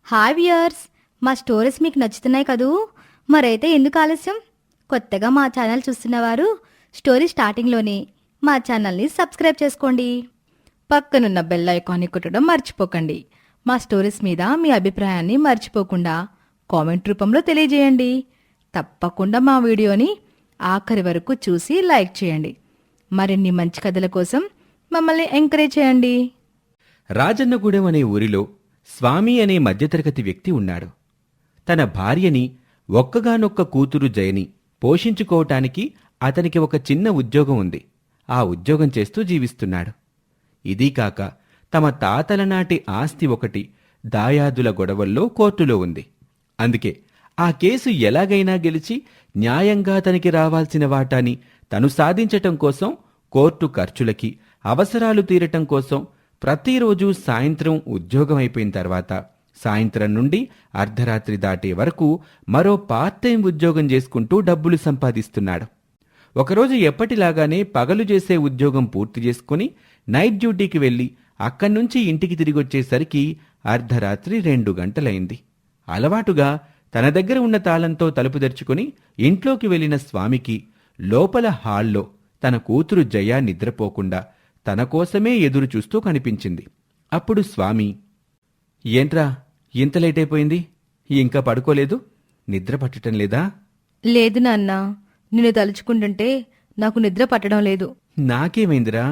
Hi viewers, మా stories మీకు నచ్చుతున్నాయి కదూ? మరైతే ఎందుకు ఆలస్యం? కొత్తగా మా ఛానల్ చూస్తున్నవారు స్టోరీ స్టార్టింగ్లోనే మా ఛానల్ని సబ్స్క్రైబ్ చేసుకోండి. పక్కనున్న బెల్ ఐకాన్ని కొట్టడం మర్చిపోకండి. మా స్టోరీస్ మీద మీ అభిప్రాయాన్ని మర్చిపోకుండా కామెంట్ రూపంలో తెలియజేయండి. తప్పకుండా మా వీడియోని ఆఖరి వరకు చూసి లైక్ చేయండి. మరిన్ని మంచి కథల కోసం మమ్మల్ని ఎంకరేజ్ చేయండి. రాజన్నగూడెం అనే ఊరిలో స్వామి అనే మధ్యతరగతి వ్యక్తి ఉన్నాడు. తన భార్యని, ఒక్కగానొక్క కూతురు జయని పోషించుకోవటానికి అతనికి ఒక చిన్న ఉద్యోగం ఉంది. ఆ ఉద్యోగం చేస్తూ జీవిస్తున్నాడు. ఇదీకాక తమ తాతల నాటి ఆస్తి ఒకటి దాయాదుల గొడవల్లో కోర్టులో ఉంది. అందుకే ఆ కేసు ఎలాగైనా గెలిచి న్యాయంగా తనకి రావాల్సిన వాటాని తను సాధించటం కోసం కోర్టు ఖర్చులకి, అవసరాలు తీరటం కోసం ప్రతిరోజు సాయంత్రం ఉద్యోగం అయిపోయిన తర్వాత సాయంత్రం నుండి అర్ధరాత్రి దాటే వరకు మరో పార్ట్ టైం ఉద్యోగం చేసుకుంటూ డబ్బులు సంపాదిస్తున్నాడు. ఒకరోజు ఎప్పటిలాగానే పగలు చేసే ఉద్యోగం పూర్తి చేసుకుని నైట్ డ్యూటీకి వెళ్లి అక్కడ్నుంచి ఇంటికి తిరిగొచ్చేసరికి అర్ధరాత్రి 2 గంటలైంది. అలవాటుగా తన దగ్గర ఉన్న తాళంతో తలుపు తెరుచుకుని ఇంట్లోకి వెళ్లిన స్వామికి లోపల హాల్లో తన కూతురు జయ నిద్రపోకుండా తన కోసమే ఎదురు చూస్తూ కనిపించింది. అప్పుడు స్వామి, ఏంట్రా ఇంత లేట్ అయిపోయింది, ఇంకా పడుకోలేదు? నిద్ర పట్టటం లేదా? లేదు నాన్న, నిన్ను తలుచుకుంటుంటే నాకు నిద్ర పట్టడం లేదు. నాకేమైందిరా?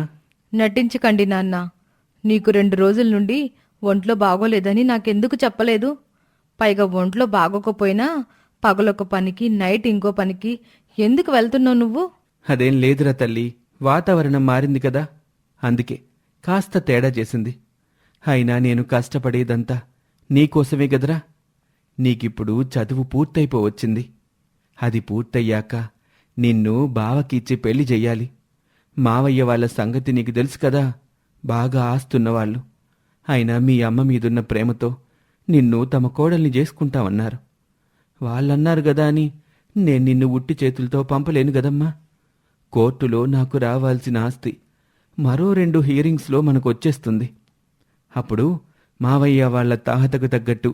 నటించకండి నాన్న. నీకు 2 రోజుల నుండి ఒంట్లో బాగోలేదని నాకెందుకు చెప్పలేదు? పైగా ఒంట్లో బాగోకపోయినా పగలొక పనికి, నైట్ ఇంకో పనికి ఎందుకు వెళ్తున్నావు నువ్వు? అదేం లేదురా తల్లి, వాతావరణం మారింది కదా, అందుకే కాస్త తేడా చేసింది. అయినా నేను కష్టపడేదంతా నీకోసమే గదరా. నీకిప్పుడు చదువు పూర్తయిపోవచ్చింది. అది పూర్తయ్యాక నిన్ను బావకిచ్చి పెళ్లి చెయ్యాలి. మావయ్య వాళ్ళ సంగతి నీకు తెలుసు కదా, బాగా ఆస్తున్నవాళ్లు. అయినా మీ అమ్మ మీదున్న ప్రేమతో నిన్ను తమ కోడల్ని చేసుకుంటామన్నారు. వాళ్ళన్నారు గదా అని నేను నిన్ను ఉట్టి చేతులతో పంపలేను గదమ్మా. కోర్టులో నాకు రావాల్సిన ఆస్తి మరో 2 హియరింగ్స్లో మనకొచ్చేస్తుంది. అప్పుడు మావయ్య వాళ్ల తాహతకు తగ్గట్టు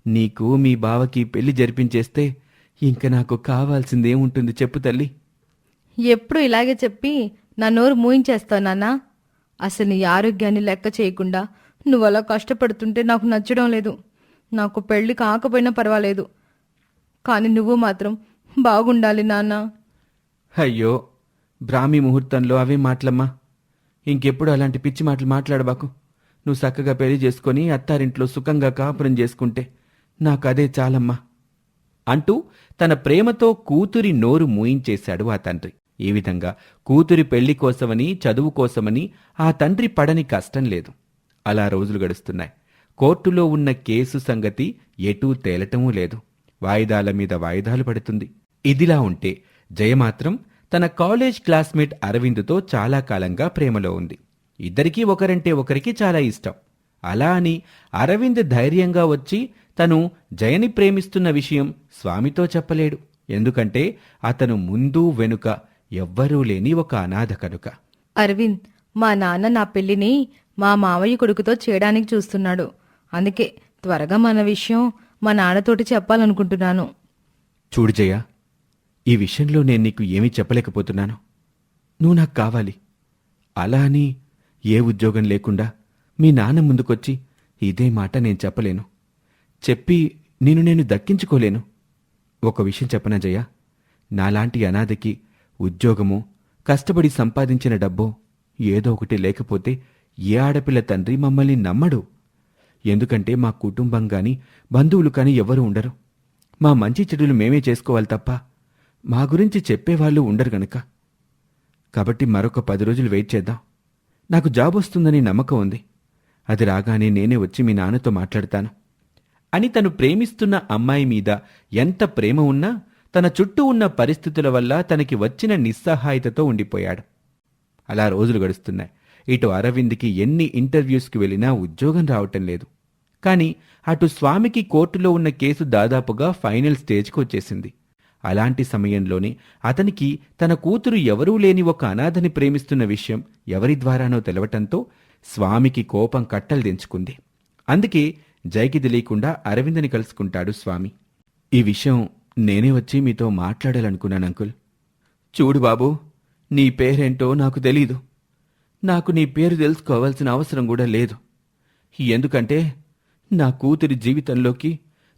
నీకు మీ బావకి పెళ్లి జరిపించేస్తే ఇంక నాకు కావాల్సిందేముంటుంది చెప్పు తల్లి? ఎప్పుడు ఇలాగే చెప్పి నా నోరు మూయించేస్తావు నాన్నా. అసలు నీ ఆరోగ్యాన్ని లెక్క చేయకుండా నువ్వలా కష్టపడుతుంటే నాకు నచ్చడం లేదు. నాకు పెళ్లి కాకపోయినా పర్వాలేదు, కానీ నువ్వు మాత్రం బాగుండాలి నాన్న. అయ్యో, బ్రాహ్మీ ముహూర్తంలో అవే మాటలమ్మా. ఇంకెప్పుడు అలాంటి పిచ్చి మాటలు మాట్లాడబాకు. నువ్వు చక్కగా పెళ్లి చేసుకుని అత్తారింట్లో సుఖంగా కాపురం చేసుకుంటే నాకదే చాలమ్మా అంటూ తన ప్రేమతో కూతురి నోరు మూయించేశాడు ఆ తండ్రి. ఈ విధంగా కూతురి పెళ్లి కోసమని, చదువు కోసమని ఆ తండ్రి పడని కష్టం లేదు. అలా రోజులు గడుస్తున్నాయి. కోర్టులో ఉన్న కేసు సంగతి ఎటూ తేలటమూ లేదు. వాయిదాల మీద వాయిదాలు పడుతుంది. ఇదిలా ఉంటే జయ మాత్రం తన కాలేజ్ క్లాస్మేట్ అరవింద్తో చాలా కాలంగా ప్రేమలో ఉంది. ఇద్దరికీ ఒకరంటే ఒకరికి చాలా ఇష్టం. అలా అని అరవింద్ ధైర్యంగా వచ్చి తను జయని ప్రేమిస్తున్న విషయం స్వామితో చెప్పలేడు. ఎందుకంటే అతను ముందు వెనుక ఎవ్వరూ లేని ఒక అనాథ కనుక. అరవింద్, మా నాన్న నా పెళ్లిని మా మావయ్య కొడుకుతో చేయడానికి చూస్తున్నాడు. అందుకే త్వరగా మన విషయం మా నాన్నతోటి చెప్పాలనుకుంటున్నాను. చూడు జయ, ఈ విషయంలో నేను నీకు ఏమీ చెప్పలేకపోతున్నాను. నువ్వు నాకు కావాలి. అలా అని ఏ ఉద్యోగం లేకుండా మీ నాన్న ముందుకొచ్చి ఇదే మాట నేను చెప్పలేను. చెప్పి నేను దక్కించుకోలేను. ఒక విషయం చెప్పనా జయ, నాలాంటి అనాథకి ఉద్యోగమో, కష్టపడి సంపాదించిన డబ్బో ఏదో ఒకటి లేకపోతే ఏ ఆడపిల్ల తండ్రి మమ్మల్ని నమ్మడు. ఎందుకంటే మా కుటుంబం గాని, బంధువులు కాని ఎవరూ ఉండరు. మా మంచి చెడులు మేమే చేసుకోవాలి తప్ప మా గురించి చెప్పేవాళ్ళు ఉండరు గనక. కాబట్టి మరొక 10 రోజులు వెయిట్ చేద్దాం. నాకు జాబ్ వస్తుందని నమ్మకం ఉంది. అది రాగానే నేనే వచ్చి మీ నాన్నతో మాట్లాడతాను అని తను ప్రేమిస్తున్న అమ్మాయి మీద ఎంత ప్రేమ ఉన్నా తన చుట్టూ ఉన్న పరిస్థితుల వల్ల తనకి వచ్చిన నిస్సహాయతతో ఉండిపోయాడు. అలా రోజులు గడుస్తున్నాయి. ఇటు అరవింద్కి ఎన్ని ఇంటర్వ్యూస్కి వెళ్ళినా ఉద్యోగం రావటం లేదు. కాని అటు స్వామికి కోర్టులో ఉన్న కేసు దాదాపుగా ఫైనల్ స్టేజ్కి వచ్చేసింది. అలాంటి సమయంలోనే అతనికి తన కూతురు ఎవరూ లేని ఒక అనాథని ప్రేమిస్తున్న విషయం ఎవరి ద్వారానో తెలవటంతో స్వామికి కోపం కట్టలు దించుకుంది. అందుకే జయకి తెలియకుండా అరవిందని కలుసుకుంటాడు స్వామి. ఈ విషయం నేనే వచ్చి మీతో మాట్లాడాలనుకున్నాను అంకుల్. చూడు బాబూ, నీ పేరేంటో నాకు తెలీదు. నాకు నీ పేరు తెలుసుకోవాల్సిన అవసరం కూడా లేదు. ఎందుకంటే నా కూతురి జీవితంలోకి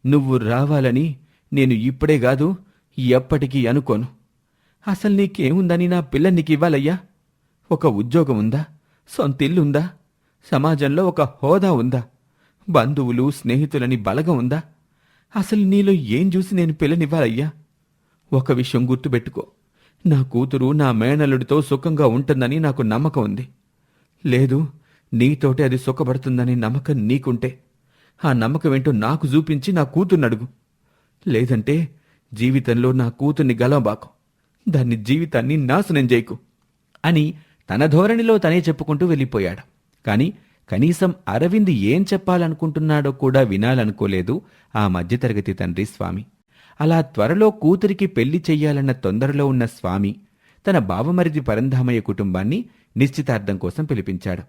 నువ్వు రావాలని నేను ఇప్పుడే కాదు ఎప్పటికీ అనుకోను. అసలు నీకేముందని నా పిల్ల నీకు ఇవ్వాలయ్యా? ఒక ఉద్యోగం ఉందా? సొంతిల్లుందా? సమాజంలో ఒక హోదా ఉందా? బంధువులు స్నేహితులని బలగం ఉందా? అసలు నీలో ఏం చూసి నేను పిల్లనివ్వాలయ్యా? ఒక విషయం గుర్తుపెట్టుకో, నా కూతురు నా మేనల్లుడితో సుఖంగా ఉంటుందని నాకు నమ్మకం ఉంది. లేదు, నీతోటే అది సుఖపడుతుందని నమ్మకం నీకుంటే ఆ నమ్మకం ఏంటో నాకు చూపించి నా కూతుర్ని అడుగు. లేదంటే జీవితంలో నా కూతుర్ని గలవబాకు, దాన్ని జీవితాన్ని నాశనం చేయకు అని తన ధోరణిలో తనే చెప్పుకుంటూ వెళ్ళిపోయాడు. కాని కనీసం అరవింద్ ఏం చెప్పాలనుకుంటున్నాడో కూడా వినాలనుకోలేదు ఆ మధ్యతరగతి తండ్రి స్వామి. అలా త్వరలో కూతురికి పెళ్లి చెయ్యాలన్న తొందరలో ఉన్న స్వామి తన బావమరిది పరంధామయ్య కుటుంబాన్ని నిశ్చితార్థం కోసం పిలిపించాడు.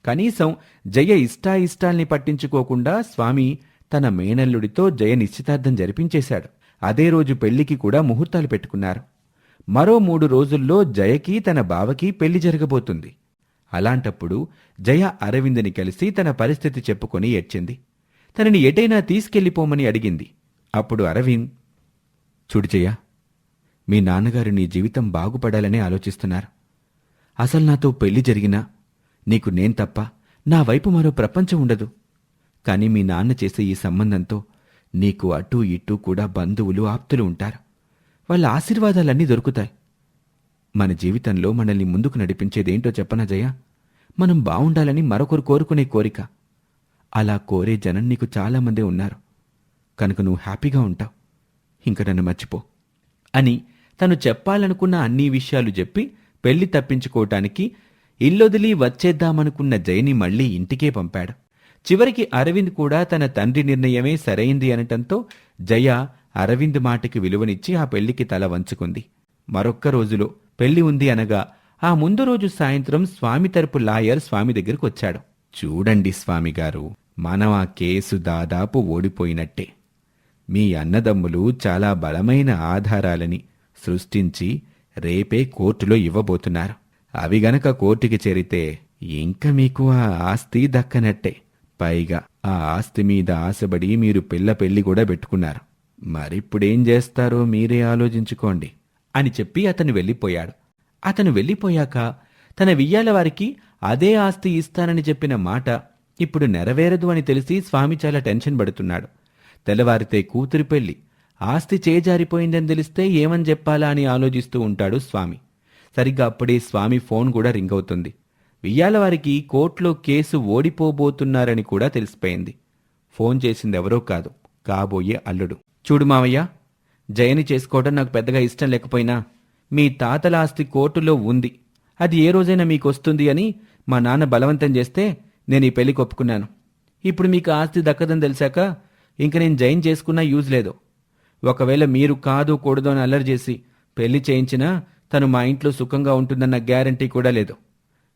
కనీసం జయ ఇష్టాయిష్టాల్ని పట్టించుకోకుండా స్వామి తన మేనల్లుడితో జయ నిశ్చితార్థం జరిపించేశాడు. అదే రోజు పెళ్లికి కూడా ముహూర్తాలు పెట్టుకున్నారు. మరో 3 రోజుల్లో జయకి తన బావకి పెళ్లి జరగబోతుంది. అలాంటప్పుడు జయ అరవింద్ని కలిసి తన పరిస్థితి చెప్పుకొని ఏడ్చింది. తనని ఎటైనా తీసుకెళ్లిపోమని అడిగింది. అప్పుడు అరవింద్, చూడు జయ, మీ నాన్నగారు నీ జీవితం బాగుపడాలనే ఆలోచిస్తున్నారు. అసలు నాతో పెళ్లి జరిగినా నీకు నేను తప్ప నా వైపు మరో ప్రపంచం ఉండదు. కాని మీ నాన్న చేసే ఈ సంబంధంతో నీకు అటూ ఇటూ కూడా బంధువులు ఆప్తులు ఉంటారు. వాళ్ళ ఆశీర్వాదాలన్నీ దొరుకుతాయి. మన జీవితంలో మనల్ని ముందుకు నడిపించేదేంటో చెప్పనా జయ? మనం బావుండాలని మరొకరు కోరుకునే కోరిక. అలా కోరే జనం నీకు చాలామందే ఉన్నారు. కనుక నువ్వు హ్యాపీగా ఉంటావు. ఇంక నన్ను మర్చిపో అని తను చెప్పాలనుకున్న అన్ని విషయాలు చెప్పి పెళ్లి తప్పించుకోవటానికి ఇల్లొదిలి వచ్చేద్దామనుకున్న జయని మళ్లీ ఇంటికే పంపాడు. చివరికి అరవింద్ కూడా తన తండ్రి నిర్ణయమే సరైంది అనటంతో జయ అరవింద్ మాటకి విలువనిచ్చి ఆ పెళ్లికి తల వంచుకుంది. మరొక్క రోజులో పెళ్లి ఉంది అనగా ఆ ముందు రోజు సాయంత్రం స్వామి తరపు లాయర్ స్వామి దగ్గరకు వచ్చాడు. చూడండి స్వామిగారు, మనం ఆ కేసు దాదాపు ఓడిపోయినట్టే. మీ అన్నదమ్ములు చాలా బలమైన ఆధారాలని సృష్టించి రేపే కోర్టులో ఇవ్వబోతున్నారు. అవి గనక కోర్టుకి చేరితే ఇంక మీకు ఆ ఆస్తి దక్కనట్టే. పైగా ఆ ఆస్తి మీద ఆశపడి మీరు పిల్ల పెళ్లి కూడా పెట్టుకున్నారు. మరిప్పుడేం చేస్తారో మీరే ఆలోచించుకోండి అని చెప్పి అతను వెళ్ళిపోయాడు. అతను వెళ్ళిపోయాక తన వియ్యాల వారికి అదే ఆస్తి ఇస్తానని చెప్పిన మాట ఇప్పుడు నెరవేరదు అని తెలిసి స్వామి చాలా టెన్షన్ పడుతున్నాడు. తెల్లవారితే కూతురి పెళ్లి, ఆస్తి చేజారిపోయిందని తెలిస్తే ఏమని చెప్పాలా అని ఆలోచిస్తూ ఉంటాడు స్వామి. సరిగ్గా అప్పుడే స్వామి ఫోన్ కూడా రింగ్ అవుతుంది. వియ్యాలవారికి కోర్టులో కేసు ఓడిపోబోతున్నారని కూడా తెలిసిపోయింది. ఫోన్ చేసిందెవరో కాదు, కాబోయే అల్లుడు. చూడు మావయ్య, జయని చేసుకోవడం నాకు పెద్దగా ఇష్టం లేకపోయినా మీ తాతల ఆస్తి కోర్టులో ఉంది. అది ఏ రోజైనా మీకు వస్తుంది అని మా నాన్న బలవంతం చేస్తే నేను ఈ పెళ్లికి ఒప్పుకున్నాను. ఇప్పుడు మీకు ఆస్తి దక్కదని తెలిసాక ఇంక నేను జైన్ చేసుకున్నా యూజ్ లేదు. ఒకవేళ మీరు కాదు కూడదు అని అల్లరి చేసి పెళ్లి చేయించినా తను మా ఇంట్లో సుఖంగా ఉంటుందన్న గ్యారంటీ కూడా లేదు.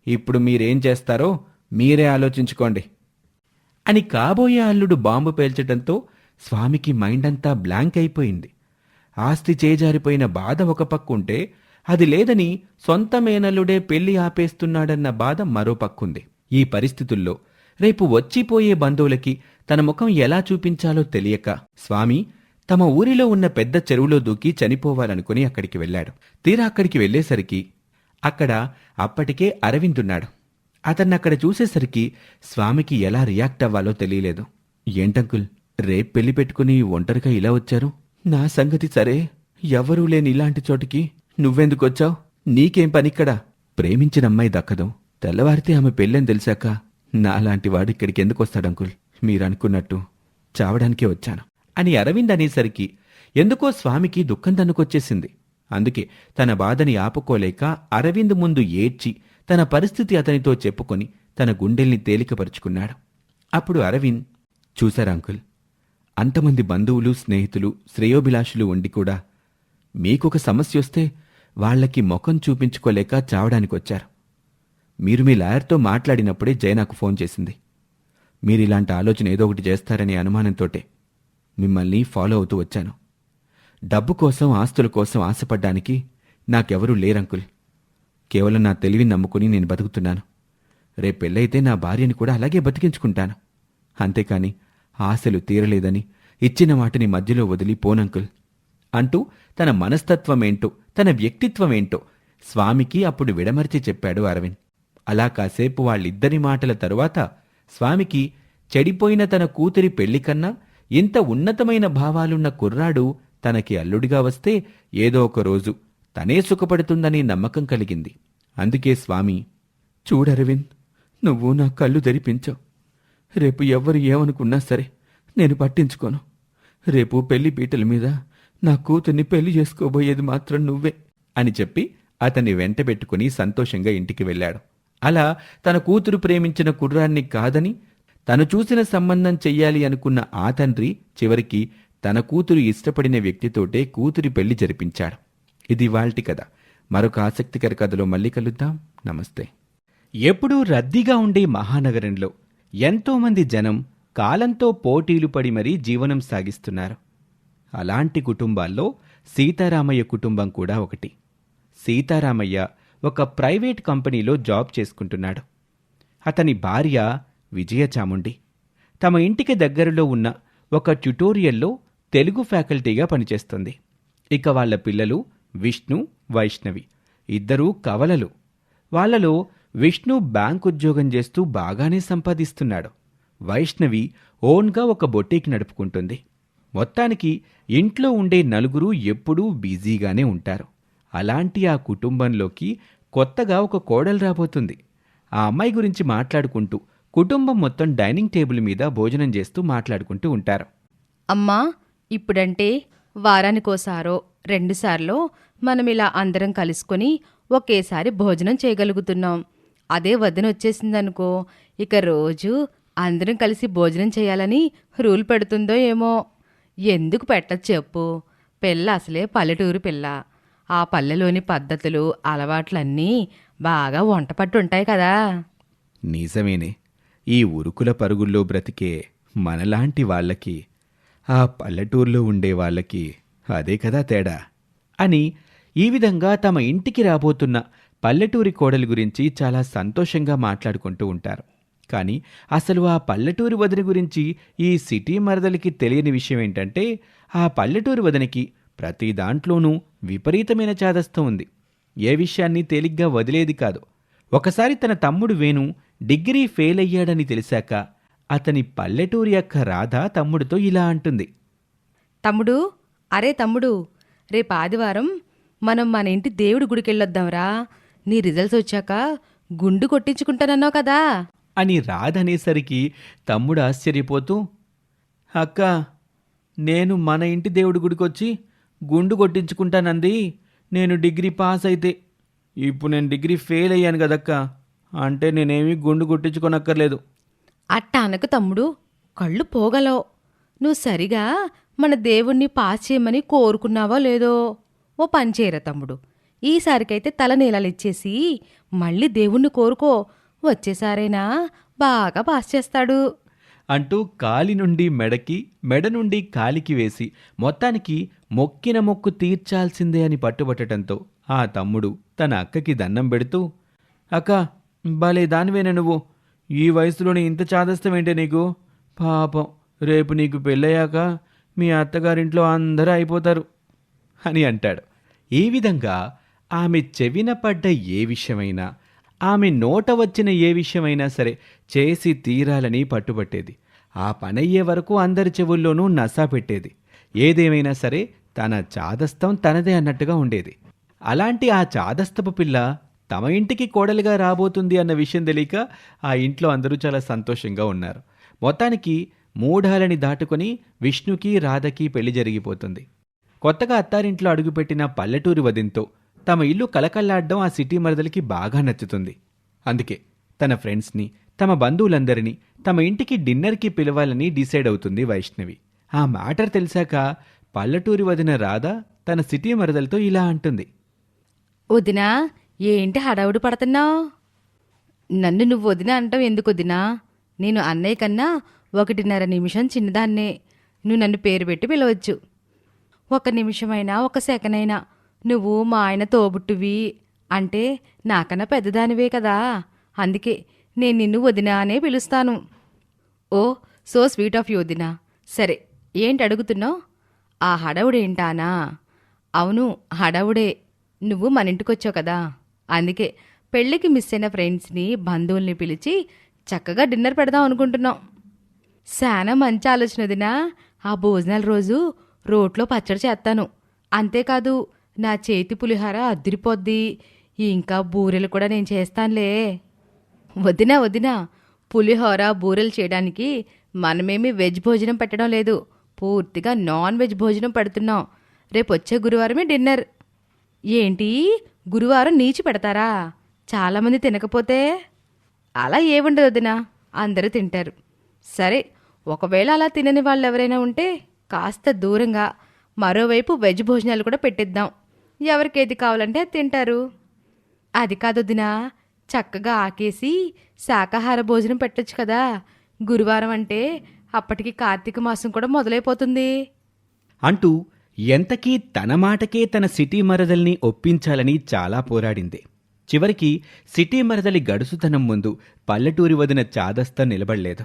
ఇప్పుడు మీరేం చేస్తారో మీరే ఆలోచించుకోండి అని కాబోయే అల్లుడు బాంబు పేల్చడంతో స్వామికి మైండ్ అంతా బ్లాంక్ అయిపోయింది. ఆస్తి చేజారిపోయిన బాధ ఒక పక్కుంటే, అది లేదని సొంత మేనల్లుడే పెళ్లి ఆపేస్తున్నాడన్న బాధ మరో పక్కుంది. ఈ పరిస్థితుల్లో రేపు వచ్చిపోయే బంధువులకి తన ముఖం ఎలా చూపించాలో తెలియక స్వామి తమ ఊరిలో ఉన్న పెద్ద చెరువులో దూకి చనిపోవాలనుకుని అక్కడికి వెళ్ళాడు. తీరా అక్కడికి వెళ్లేసరికి అక్కడ అప్పటికే అరవిందున్నాడు. అతన్నక్కడ చూసేసరికి స్వామికి ఎలా రియాక్ట్ అవ్వాలో తెలియలేదు. ఏంటంకుల్, రేపు పెళ్లి పెట్టుకుని ఒంటరిగా ఇలా వచ్చారు? నా సంగతి సరే, ఎవరూ లేని ఇలాంటి చోటికి నువ్వెందుకొచ్చావు? నీకేం పనిక్కడా? ప్రేమించిన అమ్మాయి దక్కదు, తెల్లవారితే ఆమె పెళ్ళని తెలిసాక నాలాంటి వాడు ఇక్కడికి ఎందుకొస్తాడంకుల్? మీరనుకున్నట్టు చావడానికే వచ్చాను అని అరవింద్ అనేసరికి ఎందుకో స్వామికి దుఃఖం తన్నుకొచ్చేసింది. అందుకే తన బాధని ఆపుకోలేక అరవింద్ ముందు ఏడ్చి తన పరిస్థితి అతనితో చెప్పుకొని తన గుండెల్ని తేలికపరుచుకున్నాడు. అప్పుడు అరవింద్, చూశారా అంకుల్, అంతమంది బంధువులు, స్నేహితులు, శ్రేయోభిలాషులు ఉండి కూడా మీకొక సమస్య వస్తే వాళ్లకి ముఖం చూపించుకోలేక చావడానికొచ్చారు. మీరు మీ లాయర్తో మాట్లాడినప్పుడే జయ నాకు ఫోన్ చేసింది. మీరిలాంటి ఆలోచన ఏదో ఒకటి చేస్తారనే అనుమానంతోటే మిమ్మల్ని ఫాలో అవుతూ వచ్చాను. డబ్బు కోసం, ఆస్తుల కోసం ఆశపడ్డానికి నాకెవరూ లేరంకుల్. కేవలం నా తెలివిని నమ్ముకుని నేను బతుకుతున్నాను. రేపు పెళ్ళైతే నా భార్యని కూడా అలాగే బతికించుకుంటాను. అంతేకాని ఆశలు తీరలేదని ఇచ్చిన వాటిని మధ్యలో వదిలి పోనంకుల్ అంటూ తన మనస్తత్వమేంటో, తన వ్యక్తిత్వమేంటో స్వామికి అప్పుడు విడమర్చి చెప్పాడు అరవింద్. అలా కాసేపు వాళ్ళిద్దరి మాటల తరువాత స్వామికి చెడిపోయిన తన కూతురి పెళ్లికన్నా ఇంత ఉన్నతమైన భావాలున్న కుర్రాడు తనకి అల్లుడిగా వస్తే ఏదో ఒక రోజు తనే సుఖపడుతుందని నమ్మకం కలిగింది. అందుకే స్వామి, చూడరవింద్, నువ్వు నా కళ్ళు తెరిపించావు. రేపు ఎవ్వరు ఏమనుకున్నా సరే నేను పట్టించుకోను. రేపు పెళ్లి పీటల మీద నా కూతుర్ని పెళ్లి చేసుకోబోయేది మాత్రం నువ్వే అని చెప్పి అతన్ని వెంటబెట్టుకుని సంతోషంగా ఇంటికి వెళ్ళాడు. అలా తన కూతురు ప్రేమించిన కుర్రాన్ని కాదని తను చూసిన సంబంధం చెయ్యాలి అనుకున్న ఆ తండ్రి చివరికి తన కూతురు ఇష్టపడిన వ్యక్తితోటే కూతురి పెళ్లి జరిపించాడు. ఇది వాల్టి కథ. మరొక ఆసక్తికర కథలో మళ్ళీ కలుద్దాం. నమస్తే. ఎప్పుడూ రద్దీగా ఉండే మహానగరంలో ఎంతోమంది జనం కాలంతో పోటీలు పడి మరీ జీవనం సాగిస్తున్నారు. అలాంటి కుటుంబాల్లో సీతారామయ్య కుటుంబం కూడా ఒకటి. సీతారామయ్య ఒక ప్రైవేట్ కంపెనీలో జాబ్ చేసుకుంటున్నాడు. అతని భార్య విజయచాముండి తమ ఇంటికి దగ్గరలో ఉన్న ఒక ట్యుటోరియల్లో తెలుగు ఫ్యాకల్టీగా పనిచేస్తుంది. ఇక వాళ్ళ పిల్లలు విష్ణు, వైష్ణవి ఇద్దరూ కవలలు. వాళ్లలో విష్ణు బ్యాంక్ ఉద్యోగం చేస్తూ బాగానే సంపాదిస్తున్నాడు. వైష్ణవి ఓన్గా ఒక బొటీక్ నడుపుకుంటుంది. మొత్తానికి ఇంట్లో ఉండే నలుగురు ఎప్పుడూ బిజీగానే ఉంటారు. అలాంటి ఆ కుటుంబంలోకి కొత్తగా ఒక కోడలు రాబోతుంది. ఆ అమ్మాయి గురించి మాట్లాడుకుంటూ కుటుంబం మొత్తం డైనింగ్ టేబుల్ మీద భోజనం చేస్తూ మాట్లాడుకుంటూ ఉంటారు. అమ్మా, ఇప్పుడంటే వారానికోసారో 2 సార్లో మనమిలా అందరం కలుసుకొని ఒకేసారి భోజనం చేయగలుగుతున్నాం. అదే వదినొచ్చేసిందనుకో, ఇక రోజు అందరం కలిసి భోజనం చేయాలని రూల్ పెడుతుందో ఏమో. ఎందుకు పెట్టదు చెప్పు? పిల్ల అసలే పల్లెటూరు పిల్ల. ఆ పల్లెలోని పద్ధతులు, అలవాట్లన్నీ బాగా వంటపట్టుంటాయి కదా. నిజమేనే. ఈ ఉరుకుల పరుగుల్లో బ్రతికే మనలాంటి వాళ్ళకి ఆ పల్లెటూరులో ఉండే వాళ్ళకి అదే కదా తేడా అని ఈ విధంగా తమ ఇంటికి రాబోతున్న పల్లెటూరి కోడలి గురించి చాలా సంతోషంగా మాట్లాడుకుంటూ ఉంటారు. కానీ అసలు ఆ పల్లెటూరి వదిన గురించి ఈ సిటీ మరదలికి తెలియని విషయం ఏంటంటే, ఆ పల్లెటూరి వదినకి ప్రతి దాంట్లోనూ విపరీతమైన చాదస్తం ఉంది. ఏ విషయాన్ని తేలిగ్గా వదిలేది కాదు. ఒకసారి తన తమ్ముడు వేణు డిగ్రీ ఫెయిల్ అయ్యాడని తెలిసాక అతని పల్లెటూరి అక్క రాధ తమ్ముడితో ఇలా అంటుంది. తమ్ముడు, అరే తమ్ముడు, రేపు ఆదివారం మనం మన ఇంటి దేవుడి గుడికెళ్ళొద్దాంరా. నీ రిజల్ట్స్ వచ్చాక గుండు కొట్టించుకుంటానన్నావు కదా అని రాధ అనేసరికి తమ్ముడు ఆశ్చర్యపోతూ, అక్క, నేను మన ఇంటి దేవుడి గుడికొచ్చి గుండు కొట్టించుకుంటానంది నేను డిగ్రీ పాస్ అయితే. ఇప్పుడు నేను డిగ్రీ ఫెయిల్ అయ్యాను కదక్క, అంటే నేనేమీ గుండు కొట్టించుకోనక్కర్లేదు. అట్టా అనకు తమ్ముడు, కళ్ళు పోగలవు. నువ్వు సరిగా మన దేవుణ్ణి పాస్ చేయమని కోరుకున్నావో లేదో. ఓ పని చేయరా తమ్ముడు, ఈసారికైతే తల నీలాలిచ్చేసి మళ్ళీ దేవుణ్ణి కోరుకో. వచ్చేసారైనా బాగా పాస్ చేస్తాడు అంటూ కాలి నుండి మెడకి, మెడ నుండి కాలికి వేసి మొత్తానికి మొక్కిన మొక్కు తీర్చాల్సిందే అని పట్టుబట్టడంతో ఆ తమ్ముడు తన అక్కకి దండం పెడుతూ, అక్క, భలే దానివేనా నువ్వు? ఈ వయసులోనే ఇంత చాదస్తమేంటే నీకు? పాపం, రేపు నీకు పెళ్ళయ్యాక మీ అత్తగారింట్లో అందరూ అయిపోతారు అని అంటాడు. ఈ విధంగా ఆమె చెవిన పడ్డ ఏ విషయమైనా, ఆమె నోట వచ్చిన ఏ విషయమైనా సరే చేసి తీరాలని పట్టుబట్టేది. ఆ పనయ్యే వరకు అందరి చెవుల్లోనూ నసా పెట్టేది. ఏదేమైనా సరే తన చాదస్తం తనదే అన్నట్టుగా ఉండేది. అలాంటి ఆ చాదస్తపు పిల్ల తమ ఇంటికి కోడలిగా రాబోతుంది అన్న విషయం తెలియక ఆ ఇంట్లో అందరూ చాలా సంతోషంగా ఉన్నారు. మొత్తానికి మూఢాలని దాటుకొని విష్ణుకి, రాధకి పెళ్లి జరిగిపోతుంది. కొత్తగా అత్తారింట్లో అడుగుపెట్టిన పల్లెటూరి వదినతో తమ ఇల్లు కలకల్లాడ్డం ఆ సిటీ మరదలికి బాగా నచ్చుతుంది. అందుకే తన ఫ్రెండ్స్ని, తమ బంధువులందరినీ తమ ఇంటికి డిన్నర్కి పిలవాలని డిసైడ్ అవుతుంది వైష్ణవి. ఆ మ్యాటర్ తెలిసాక పల్లెటూరి వదిన రాధ తన సిటీ మరదలతో ఇలా అంటుంది. వదినా, ఏంటి హడావుడి పడుతున్నావు? నన్ను నువ్వు వదినా అంటావు ఎందుకు వదినా? నేను అన్నయ్య కన్నా 1.5 నిమిషం చిన్నదాన్నే. నువ్వు నన్ను పేరు పెట్టి పిలవచ్చు. 1 నిమిషమైనా 1 సెకనైనా నువ్వు మా ఆయన తోబుట్టువి అంటే నాకన్నా పెద్దదానివే కదా. అందుకే నేను నిన్ను వదినా అనే పిలుస్తాను. ఓ సో స్వీట్ ఆఫ్ యూ వదినా. సరే, ఏంటి అడుగుతున్నావు? ఆ హడావుడేంటానా? అవును, హడావుడే. నువ్వు మన ఇంటికొచ్చావు కదా, అందుకే పెళ్ళికి మిస్ అయిన ఫ్రెండ్స్ని బంధువుల్ని పిలిచి చక్కగా డిన్నర్ పెడదాం అనుకుంటున్నాం. శానా మంచి ఆలోచన వదినా. ఆ భోజనాల రోజు రోట్లో పచ్చడి చేస్తాను. అంతేకాదు నా చేతి పులిహార అద్దిరిపోద్ది. ఇంకా బూరెలు కూడా నేను చేస్తానులే. వదినా వదినా, పులిహోర బూరెలు చేయడానికి మనమేమి వెజ్ భోజనం పెట్టడం లేదు, పూర్తిగా నాన్ వెజ్ భోజనం పెడుతున్నాం. రేపు వచ్చే గురువారమే డిన్నర్. ఏంటి, గురువారం నీచి పెడతారా? చాలామంది తినకపోతే? అలా ఏముండదు వదినా, అందరూ తింటారు. సరే, ఒకవేళ అలా తినని వాళ్ళు ఎవరైనా ఉంటే కాస్త దూరంగా మరోవైపు వెజ్ భోజనాలు కూడా పెట్టిద్దాం. ఎవరికేది కావాలంటే అది తింటారు. అది కాదొద్దినా, చక్కగా ఆకేసి శాకాహార భోజనం పెట్టొచ్చు కదా. గురువారం అంటే అప్పటికి కార్తీక మాసం కూడా మొదలైపోతుంది అంటూ ఎంతకీ తన మాటకే తన సిటీ మరదల్ని ఒప్పించాలని చాలా పోరాడింది. చివరికి సిటీ మరదలి గడుసుతనం ముందు పల్లెటూరి వదిన చాదస్తా నిలబడలేదు.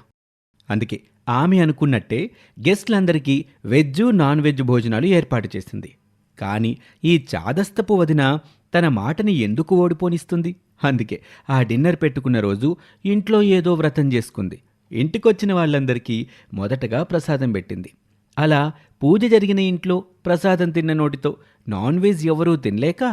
అందుకే ఆమె అనుకున్నట్టే గెస్ట్లందరికీ వెజ్ నాన్ వెజ్ భోజనాలు ఏర్పాటు చేసింది. కానీ ఈ చాదస్తపు వదిన తన మాటని ఎందుకు ఓడిపోనిస్తుంది? అందుకే ఆ డిన్నర్ పెట్టుకున్న రోజు ఇంట్లో ఏదో వ్రతం చేసుకుంది. ఇంటికొచ్చిన వాళ్ళందరికీ మొదటగా ప్రసాదం పెట్టింది. అలా పూజ జరిగిన ఇంట్లో ప్రసాదం తిన్న నోటితో నాన్ వెజ్ ఎవరూ తినలేక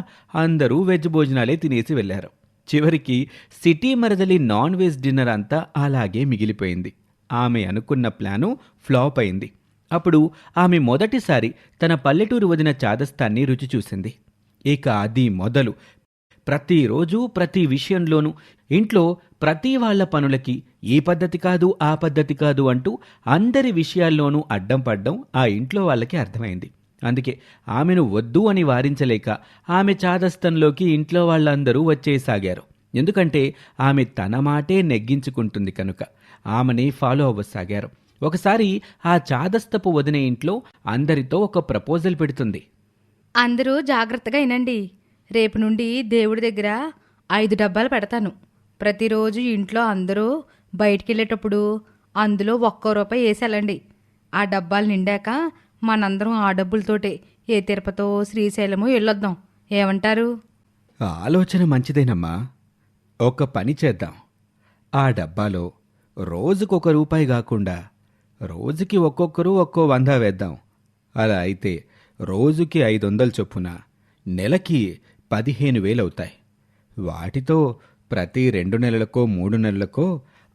అందరూ వెజ్ భోజనాలే తినేసి వెళ్లారు. చివరికి సిటీ మరదలి నాన్ వెజ్ డిన్నర్ అంతా అలాగే మిగిలిపోయింది. ఆమె అనుకున్న ప్లాను ఫ్లాప్ అయింది. అప్పుడు ఆమె మొదటిసారి తన పల్లెటూరు వదిన చాదస్తాన్ని రుచి చూసింది. ఇక అది మొదలు ప్రతిరోజు ప్రతి విషయంలోనూ ఇంట్లో ప్రతి వాళ్ల పనులకి ఈ పద్ధతి కాదు ఆ పద్ధతి కాదు అంటూ అందరి విషయాల్లోనూ అడ్డం పడ్డం ఆ ఇంట్లో వాళ్ళకి అర్థమైంది. అందుకే ఆమెను వద్దు అని వారించలేక ఆమె చాదస్తంలోకి ఇంట్లో వాళ్ళందరూ వచ్చేసాగారు. ఎందుకంటే ఆమె తన మాటే నెగ్గించుకుంటుంది కనుక ఆమెని ఫాలో అవ్వసాగారు. ఒకసారి ఆ చాదస్తపు వదిన ఇంట్లో అందరితో ఒక ప్రపోజల్ పెడుతుంది. అందరూ జాగ్రత్తగా వినండి. రేపు నుండి దేవుడి దగ్గర 5 డబ్బాలు పెడతాను. ప్రతిరోజు ఇంట్లో అందరూ బయటికి వెళ్ళేటప్పుడు అందులో ₹1 వేసేళ్ళండి. ఆ డబ్బాలు నిండాక మనందరం ఆ డబ్బులతోటే ఏ తిరుపతో శ్రీశైలమో వెళ్ళొద్దాం. ఏమంటారు? ఆలోచన మంచిదేనమ్మా. ఒక పని చేద్దాం. ఆ డబ్బాలో రోజుకొక రూపాయి కాకుండా రోజుకి ఒక్కొక్కరు ఒక్కో 100 వేద్దాం. అలా అయితే రోజుకి 500 చొప్పున నెలకి 15,000 అవుతాయి. వాటితో ప్రతి 2 నెలలకో 3 నెలలకో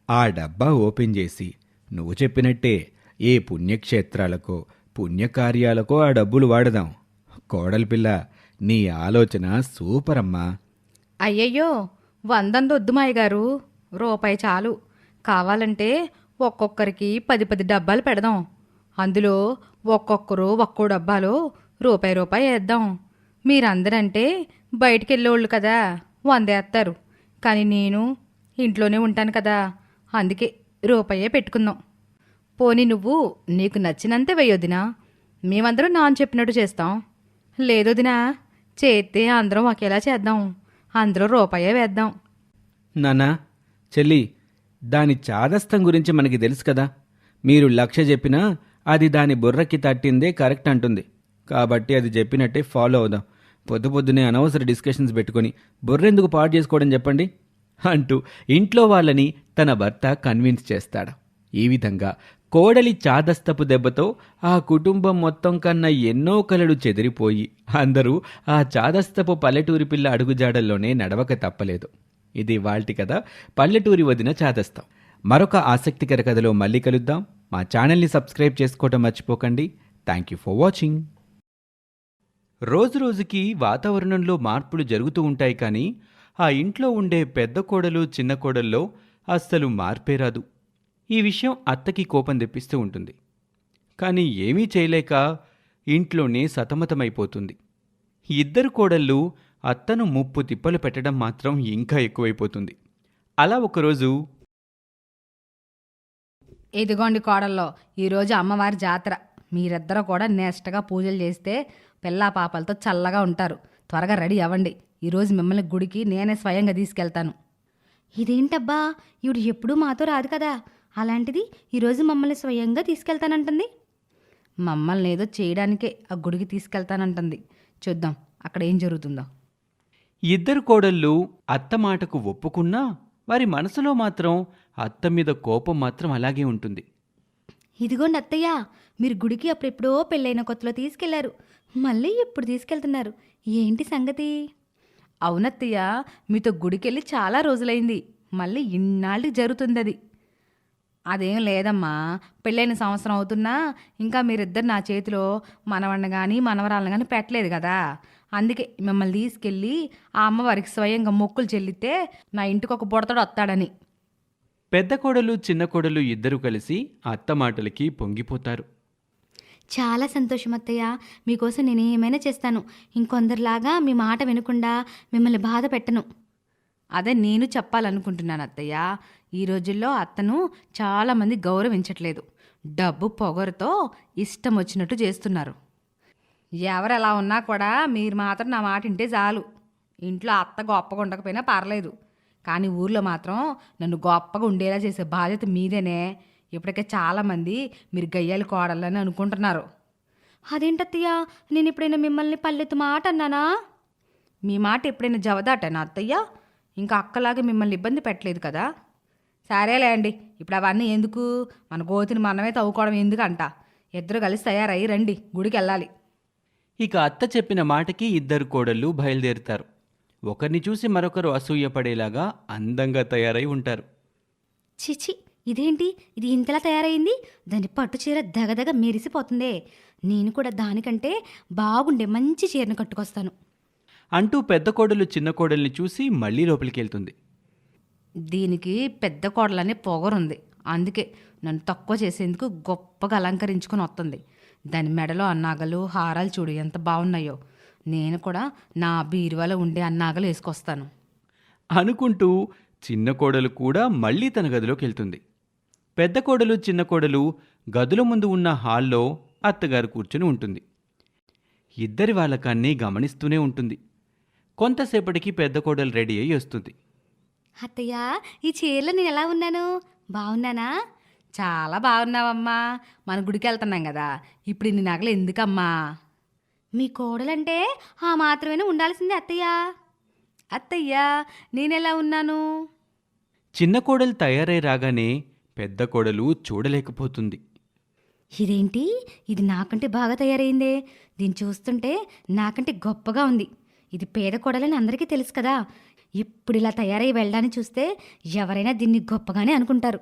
ఆ డబ్బా ఓపెన్ చేసి నువ్వు చెప్పినట్టే ఏ పుణ్యక్షేత్రాలకో పుణ్యకార్యాలకో ఆ డబ్బులు వాడదాం. కోడలి పిల్ల, నీ ఆలోచన సూపర్ అమ్మా. అయ్యయ్యో, 100 వద్దు మాయ గారు, రూపాయి చాలు. కావాలంటే ఒక్కొక్కరికి 10 డబ్బాలు పెడదాం. అందులో ఒక్కొక్కరు ఒక్కో డబ్బాలో రూపాయి వేద్దాం. మీరందరంటే బయటికెళ్ళేవాళ్ళు కదా, 100 వేస్తారు. కానీ నేను ఇంట్లోనే ఉంటాను కదా, అందుకే రూపాయే పెట్టుకుందాం. పోనీ నువ్వు నీకు నచ్చినంతే వేయొద్దినా, మేమందరం నాన్న చెప్పినట్టు చేస్తాం. లేదొదినా, చేస్తే అందరం ఒకేలా చేద్దాం. అందరూ రూపాయే వేద్దాం. నాన్నా, చెల్లి, దాని చాదస్తం గురించి మనకి తెలుసు కదా. మీరు 1,00,000 చెప్పినా అది దాని బుర్రకి తట్టిందే కరెక్ట్ అంటుంది. కాబట్టి అది చెప్పినట్టే ఫాలో అవుదాం. పొద్దునే అనవసర డిస్కషన్స్ పెట్టుకొని బుర్రెందుకు పాడు చేసుకోవడం చెప్పండి అంటూ ఇంట్లో వాళ్ళని తన భర్త కన్విన్స్ చేస్తాడు. ఈ విధంగా కోడలి చాదస్తపు దెబ్బతో ఆ కుటుంబం మొత్తం కన్నా ఎన్నో కలలు చెదిరిపోయి అందరూ ఆ చాదస్తపు పల్లెటూరి పిల్ల అడుగుజాడల్లోనే నడవక తప్పలేదు. ఇది వాల్టి కథ, పల్లెటూరి వదిన చాదస్తం. మరొక ఆసక్తికర కథలో మళ్ళీ కలుద్దాం. మా ఛానల్ని సబ్స్క్రైబ్ చేసుకోవటం మర్చిపోకండి. Thank you for watching. రోజురోజుకి వాతావరణంలో మార్పులు జరుగుతూ ఉంటాయి, కానీ ఆ ఇంట్లో ఉండే పెద్ద కోడలు చిన్న కోడల్లో అస్సలు మార్పే రాదు. ఈ విషయం అత్తకి కోపం తెప్పిస్తూ ఉంటుంది. కానీ ఏమీ చేయలేక ఇంట్లోనే సతమతమైపోతుంది. ఇద్దరు కోడళ్ళు అత్తను ముప్పు తిప్పలు పెట్టడం మాత్రం ఇంకా ఎక్కువైపోతుంది. అలా ఒకరోజు ఇదిగోండి కోడల్లో ఈరోజు అమ్మవారి జాతర. మీరిద్దరూ కూడా నిష్టగా పూజలు చేస్తే పిల్లా పాపలతో చల్లగా ఉంటారు. త్వరగా రెడీ అవ్వండి. ఈరోజు మిమ్మల్ని గుడికి నేనే స్వయంగా తీసుకెళ్తాను. ఇదేంటబ్బా, ఈవిడ ఎప్పుడూ మాతో రాదు కదా, అలాంటిది ఈరోజు మమ్మల్ని స్వయంగా తీసుకెళ్తానంటుంది. మమ్మల్ని ఏదో చేయడానికే ఆ గుడికి తీసుకెళ్తానంటుంది. చూద్దాం అక్కడ ఏం జరుగుతుందో. ఇద్దరు కోడళ్ళు అత్త మాటకు ఒప్పుకున్నా వారి మనసులో మాత్రం అత్త మీద కోపం మాత్రం అలాగే ఉంటుంది. ఇదిగోండి అత్తయ్య, మీరు గుడికి అప్పుడెప్పుడో పెళ్ళైన కొత్తలో తీసుకెళ్లారు, మళ్ళీ ఇప్పుడు తీసుకెళ్తున్నారు. ఏంటి సంగతి? అవునత్తయ్య, మీతో గుడికెళ్ళి చాలా రోజులైంది. మళ్ళీ ఇన్నాళ్ళకి జరుగుతుంది అది. అదేం లేదమ్మా, పెళ్ళైన సంవత్సరం అవుతున్నా ఇంకా మీరిద్దరు నా చేతిలో మనవణ్ణి కానీ మనవరాలను కానీ పెట్టలేదు కదా. అందుకే మిమ్మల్ని తీసుకెళ్ళి ఆ అమ్మవారికి స్వయంగా మొక్కులు చెల్లితే నా ఇంటికి ఒక బుడతడు వస్తాడని. పెద్ద కోడలు చిన్న కోడలు ఇద్దరూ కలిసి అత్త మాటలకి పొంగిపోతారు. చాలా సంతోషం అత్తయ్య, మీకోసం నేను ఏమైనా చేస్తాను. ఇంకొందరిలాగా మీ మాట వినకుండా మిమ్మల్ని బాధ పెట్టను. అదే నేను చెప్పాలనుకుంటున్నాను అత్తయ్య. ఈ రోజుల్లో అత్తను చాలామంది గౌరవించట్లేదు. డబ్బు పొగరుతో ఇష్టం వచ్చినట్టు చేస్తున్నారు. ఎవరు ఎలా ఉన్నా కూడా మీరు మాత్రం నా మాట వింటే చాలు. ఇంట్లో అత్త గొప్పగా ఉండకపోయినా పర్లేదు, కానీ ఊర్లో మాత్రం నన్ను గొప్పగా ఉండేలా చేసే బాధ్యత మీదేనే. ఇప్పటికే చాలామంది మీరు గయ్యాలి కోడలని అనుకుంటున్నారు. అదేంటత్తయ్య, నేను ఎప్పుడైనా మిమ్మల్ని పల్లెత్తు మాట అన్నానా? మీ మాట ఎప్పుడైనా జవదాటానా అత్తయ్య? ఇంకా అక్కలాగా మిమ్మల్ని ఇబ్బంది పెట్టలేదు కదా. సరేలే అండి, ఇప్పుడు అవన్నీ ఎందుకు, మన గోతిని మనమే తవ్వుకోవడం ఎందుకంట. ఇద్దరు కలిసి తయారయ్యి రండి, గుడికి వెళ్ళాలి. ఇక అత్త చెప్పిన మాటకి ఇద్దరు కోడళ్ళు బయలుదేరుతారు. ఒకరిని చూసి మరొకరు అసూయపడేలాగా అందంగా తయారై ఉంటారు. చిచి, ఇదేంటి, ఇది ఇంతలా తయారైంది? దాని పట్టు చీర దగదగ మెరిసిపోతుందే. నేను కూడా దానికంటే బాగుండే మంచి చీరను కట్టుకొస్తాను అంటూ పెద్ద కోడలు చిన్న కోడల్ని చూసి మళ్ళీ లోపలికెళ్తుంది. దీనికి పెద్ద కోడలనే పొగరుంది, అందుకే నన్ను తక్కువ చేసేందుకు గొప్పగా అలంకరించుకొని వస్తుంది. దాని మెడలో అన్నాగలు హారాలు చూడు ఎంత బాగున్నాయో. నేను కూడా నా బీరువాలో ఉండే అన్నాగలు వేసుకొస్తాను అనుకుంటూ చిన్న కోడలు కూడా మళ్ళీ తన గదిలోకి వెళ్తుంది. పెద్ద కోడలు చిన్న కోడలు గదుల ముందు ఉన్న హాల్లో అత్తగారు కూర్చుని ఉంటుంది. ఇద్దరి వాళ్ళకాన్ని గమనిస్తూనే ఉంటుంది. కొంతసేపటికి పెద్ద కోడలు రెడీ అయ్యి వస్తుంది. అత్తయ్య, ఈ చీరలో నేను ఎలా ఉన్నాను? బాగున్నానా? చాలా బాగున్నావమ్మా. మన గుడికి వెళ్తున్నాం కదా, ఇప్పుడు ఇన్ని నగలు ఎందుకమ్మా? మీ కోడలంటే ఆ మాత్రమే ఉండాల్సిందే అత్తయ్య. అత్తయ్య, నేనెలా ఉన్నాను? చిన్న కోడలు తయారై రాగానే పెద్ద కోడలు చూడలేకపోతుంది. ఇదేంటి, ఇది నాకంటే బాగా తయారైందే. దీన్ని చూస్తుంటే నాకంటే గొప్పగా ఉంది. ఇది పేద కోడలని అందరికీ తెలుసు కదా. ఇప్పుడు ఇలా తయారై వెళ్ళడాన్ని చూస్తే ఎవరైనా దీన్ని గొప్పగానే అనుకుంటారు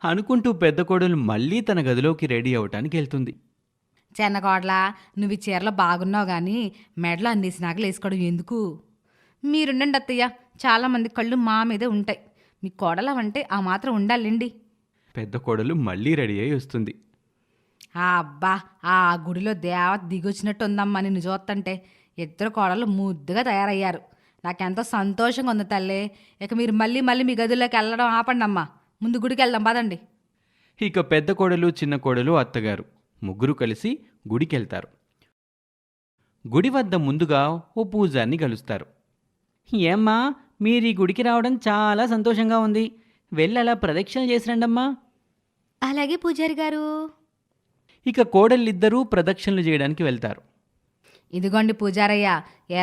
అనుకుంటూ పెద్ద కోడలు మళ్ళీ తన గదిలోకి రెడీ అవటానికి వెళ్తుంది. చిన్న కోడలా, నువ్వు ఈ చీరలో బాగున్నావు కానీ మెడలో అన్నేసి నగలు వేసుకోవడం ఎందుకు? మీరుండండి అత్తయ్య, చాలామంది కళ్ళు మా మీదే ఉంటాయి. మీ కోడలవంటే ఆ మాత్రం ఉండాలండి. పెద్ద కోడలు మళ్ళీ రెడీ అయి వస్తుంది. అబ్బా, ఆ గుడిలో దేవత దిగొచ్చినట్టు ఉందమ్మా నిన్ను చూస్తుంటే. ఇద్దరు కోడలు ముద్దుగా తయారయ్యారు. నాకెంతో సంతోషంగా ఉంది తల్లి. ఇక మీరు మళ్ళీ మళ్ళీ మీ గదుల్లోకి వెళ్ళడం ఆపండి అమ్మా. ముందు గుడికి వెళ్దాం పదండి. ఇక పెద్ద కోడలు చిన్న కోడలు అత్తగారు ముగ్గురు కలిసి గుడికెళ్తారు. గుడి వద్ద ముందుగా ఓ పూజారిని కలుస్తారు. ఏమ్మా, మీరు ఈ గుడికి రావడం చాలా సంతోషంగా ఉంది. వెళ్ళి అలా ప్రదక్షిణ చేసి రండమ్మా. అలాగే పూజారి గారు. ఇక కోడళ్ళిద్దరూ ప్రదక్షిణలు చేయడానికి వెళ్తారు. ఇదిగోండి పూజారయ్య,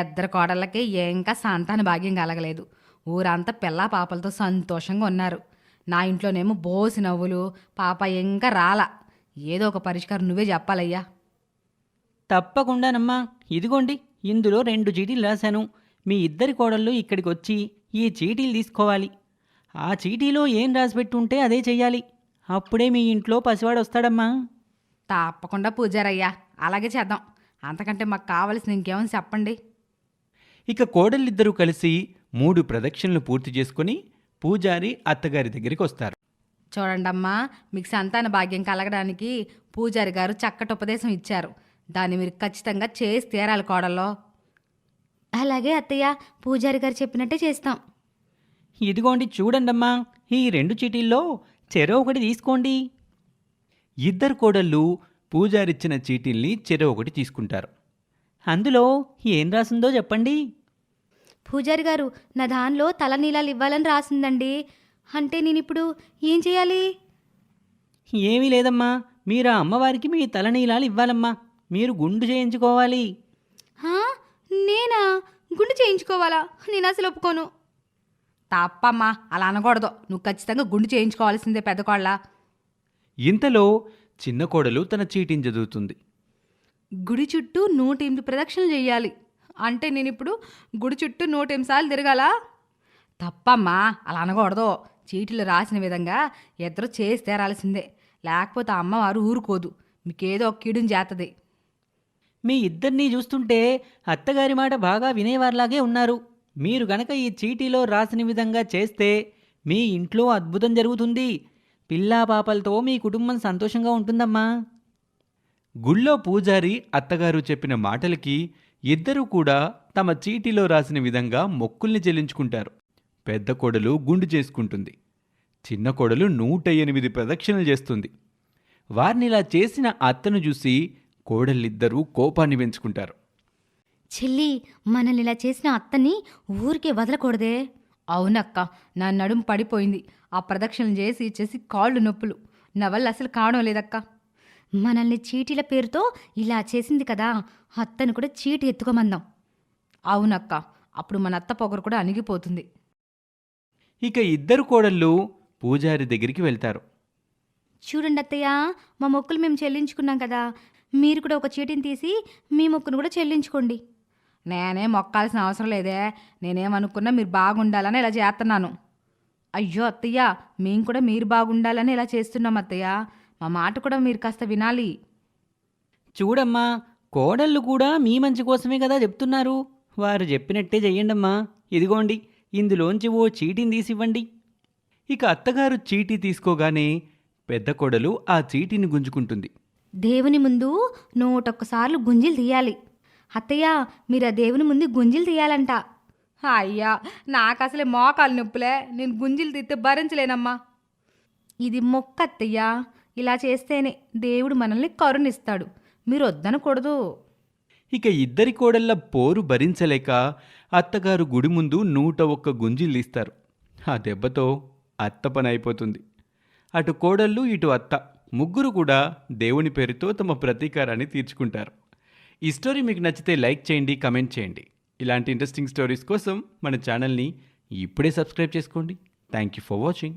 ఇద్దరు కోడళ్ళకి ఇంకా సంతాన భాగ్యం కలగలేదు. ఊరంతా పిల్ల పాపలతో సంతోషంగా ఉన్నారు. నా ఇంట్లోనేమో బోసి నవ్వులు, పాప ఇంకా రాలా. ఏదో ఒక పరిష్కారం నువ్వే చెప్పాలయ్యా. తప్పకుండానమ్మా. ఇదిగోండి, ఇందులో 2 చీటీలు రాశాను. మీ ఇద్దరి కోడళ్ళు ఇక్కడికి వచ్చి ఈ చీటీలు తీసుకోవాలి. ఆ చీటీలో ఏం రాసిపెట్టుంటే అదే చెయ్యాలి. అప్పుడే మీ ఇంట్లో పసివాడు వస్తాడమ్మా. తప్పకుండా పూజారయ్యా, అలాగే చేద్దాం. అంతకంటే మాకు కావలసిన ఇంకేమని చెప్పండి. ఇక కోడళ్ళిద్దరూ కలిసి 3 ప్రదక్షిణలు పూర్తి చేసుకుని పూజారి అత్తగారి దగ్గరికి వస్తారు. చూడండమ్మా, మీకు సంతాన భాగ్యం కలగడానికి పూజారి గారు చక్కటి ఉపదేశం ఇచ్చారు. దాన్ని మీరు ఖచ్చితంగా చేసి తీరాలి కోడల్లో. అలాగే అత్తయ్య, పూజారి గారు చెప్పినట్టే చేస్తాం. ఇదిగోండి చూడండమ్మా, ఈ 2 చీటీల్లో చెరో ఒకటి తీసుకోండి. ఇద్దరు కోడళ్ళు పూజారిచ్చిన చీటీల్ని ఒకటి తీసుకుంటారు. అందులో ఏం రాసిందో చెప్పండి. పూజారి గారు, నా దానిలో తలనీలాలు ఇవ్వాలని రాసిందండి. అంటే నేనిప్పుడు ఏం చేయాలి? ఏమీ లేదమ్మా, మీరు ఆ అమ్మవారికి మీ తలనీలాలు ఇవ్వాలమ్మా. మీరు గుండు చేయించుకోవాలి. హా? నేనా? గుండు చేయించుకోవాలా? నేను అసలు ఒప్పుకోను. తప్పమ్మా, అలా అనకూడదు. నువ్వు ఖచ్చితంగా గుండు చేయించుకోవాల్సిందే పెద్దకోళ్ళ. ఇంతలో చిన్న కోడలు తన చీటీని చదువుతుంది. గుడి చుట్టూ 108 ప్రదక్షిణలు చెయ్యాలి. అంటే నేను ఇప్పుడు గుడి చుట్టూ 108 సార్లు తిరగాలా? తప్పమ్మా, అలా అనకూడదు. చీటీలు రాసిన విధంగా ఇద్దరు చేసి తీరాల్సిందే. లేకపోతే ఆ అమ్మవారు ఊరుకోదు, మీకేదో ఒక కీడుని చేస్తుంది. మీ ఇద్దరినీ చూస్తుంటే అత్తగారి మాట బాగా వినేవారిలాగే ఉన్నారు. మీరు గనక ఈ చీటీలో రాసిన విధంగా చేస్తే మీ ఇంట్లో అద్భుతం జరుగుతుంది. పిల్లా పాపలతో మీ కుటుంబం సంతోషంగా ఉంటుందమ్మా. గుళ్ళో పూజారి అత్తగారు చెప్పిన మాటలకి ఇద్దరూ కూడా తమ చీటీలో రాసిన విధంగా మొక్కుల్ని చెల్లించుకుంటారు. పెద్ద కోడలు గుండు చేసుకుంటుంది. చిన్న కోడలు 108 ప్రదక్షిణలు చేస్తుంది. వారినిలా చేసిన అత్తను చూసి కోడళ్ళిద్దరూ కోపాన్ని పెంచుకుంటారు. చెల్లి, మనల్ని ఇలా చేసిన అత్తని ఊరికే వదలకూడదే. అవునక్క, నా నడుము పడిపోయింది. ఆ ప్రదక్షిణలు చేసి చేసి కాళ్ళు నొప్పులు. నా వల్ల అసలు కావడం లేదక్క. మనల్ని చీటీల పేరుతో ఇలా చేసింది కదా, అత్తను కూడా చీటీ ఎత్తుకోమందాం. అవునక్క, అప్పుడు మన అత్త పొగరు కూడా అణిగిపోతుంది. ఇక ఇద్దరు కోడళ్ళు పూజారి దగ్గరికి వెళ్తారు. చూడండి అత్తయ్య, మా మొక్కులు మేము చెల్లించుకున్నాం కదా, మీరు కూడా ఒక చీటీని తీసి మీ మొక్కును కూడా చెల్లించుకోండి. నేనేం మొక్కాల్సిన అవసరం లేదే. నేనేమనుకున్నా మీరు బాగుండాలని ఇలా చేస్తున్నాను. అయ్యో అత్తయ్య, మేము కూడా మీరు బాగుండాలని ఇలా చేస్తున్నాం అత్తయ్య. మా మాట కూడా మీరు కాస్త వినాలి. చూడమ్మా, కోడళ్ళు కూడా మీ మంచి కోసమే కదా చెప్తున్నారు. వారు చెప్పినట్టే చెయ్యండమ్మా. ఇదిగోండి, ఇందులోంచి ఓ చీటీని తీసివ్వండి. ఇక అత్తగారు చీటీ తీసుకోగానే పెద్ద కోడలు ఆ చీటీని గుంజుకుంటుంది. దేవుని ముందు 101 సార్లు గుంజీలు తీయాలి. అత్తయ్య, మీరు ఆ దేవుని ముందు గుంజీలు తీయాలంట. అయ్యా, నాకు అసలే మోకాలు నొప్పులే. నేను గుంజీలు తీస్తే భరించలేనమ్మా. ఇది మొక్క అత్తయ్య, ఇలా చేస్తేనే దేవుడు మనల్ని కరుణిస్తాడు. మీరు వద్దనకూడదు. ఇక ఇద్దరి కోడళ్ళ పోరు భరించలేక అత్తగారు గుడి ముందు 101 గుంజీలిస్తారు. ఆ దెబ్బతో అత్త పని అయిపోతుంది. అటు కోడళ్ళు ఇటు అత్త ముగ్గురు కూడా దేవుని పేరుతో తమ ప్రతీకారాన్ని తీర్చుకుంటారు. ఈ స్టోరీ మీకు నచ్చితే లైక్ చేయండి, కమెంట్ చేయండి. ఇలాంటి ఇంట్రెస్టింగ్ స్టోరీస్ కోసం మన ఛానల్ని ఇప్పుడే సబ్స్క్రైబ్ చేసుకోండి. Thank you for watching.